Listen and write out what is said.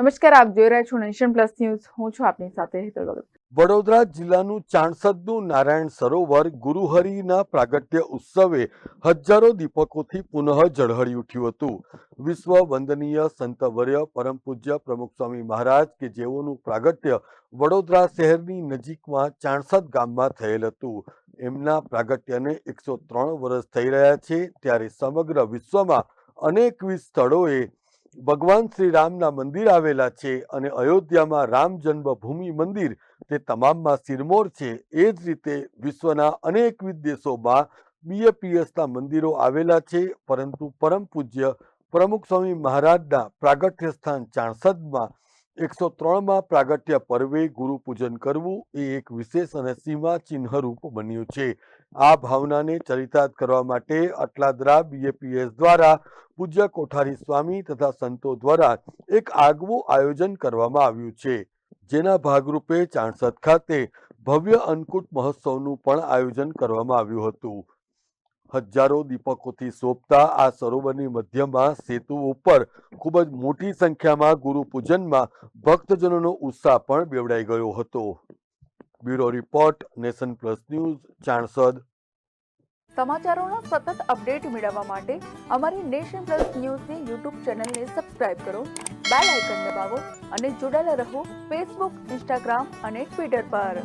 નમસ્કાર, આપ જોઈ રહ્યા છો નેશન પ્લસ ન્યૂઝ. હું છું આપની સાથે હેતલ ભગત. વડોદરા જિલ્લાનું ચાણસદનું નારાયણ સરોવર ગુરુહરિના પ્રાગટ્ય ઉત્સવે હજારો દીપકોથી પુનઃ ઝળહળી ઉઠ્યું હતું. વિશ્વ વંદનીય સંતવર્ય પરમ પૂજ્ય પ્રમુખ સ્વામી મહારાજ કે જેઓનું પ્રાગટ્ય વડોદરા શહેરની નજીકમાં ચાણસદ ગામમાં થયેલ હતું. એમના પ્રાગટ્યને 103 વર્ષ થઈ રહ્યા છે, ત્યારે સમગ્ર વિશ્વમાં અનેકવિધ સ્થળોએ ભગવાન શ્રી રામના મંદિર આવેલા છે અને અયોધ્યામાં રામ જન્મભૂમિ મંદિર તે તમામમાં સિરમોર છે. એ જ રીતે વિશ્વના અનેકવિધ દેશોમાં BAPSના મંદિરો આવેલા છે, પરંતુ પરમ પૂજ્ય પ્રમુખ સ્વામી મહારાજના પ્રાગટ્ય સ્થાન ચાણસદમાં 103માં પ્રાગટ્ય પર્વે ગુરુ પૂજન કરવું એ એક વિશેષ અને સીમાચિહ્નરૂપ બન્યું છે. આ ભાવનાને ચરિતાર્થ કરવા માટે અટલાદરા BAPS દ્વારા પૂજ્ય કોઠારી સ્વામી તથા સંતો દ્વારા એક આગવું આયોજન કરવામાં આવ્યું છે, જેના ભાગરૂપે ચાણસદ ખાતે ભવ્ય અન્નકૂટ મહોત્સવનું પણ આયોજન કરવામાં આવ્યું હતું. હજારો દીપકોથી શોભતા આ સરોવરની મધ્યમાં સેતુ ઉપર ખૂબ જ મોટી સંખ્યામાં ગુરુ પૂજનમાં ભક્તજનોનો ઉત્સાહ પણ બેવડાઈ ગયો હતો. Bureau report, Nation Plus News, Chansad. સમાચારોના સતત અપડેટ મેળવવા માટે અમારી નેશન પ્લસ ન્યૂઝની યુટ્યુબ ચેનલને સબસ્ક્રાઇબ કરો, બેલ આઇકન દબાવો અને જોડાયેલા રહો ફેસબુક, ઇન્સ્ટાગ્રામ અને ટ્વિટર પર.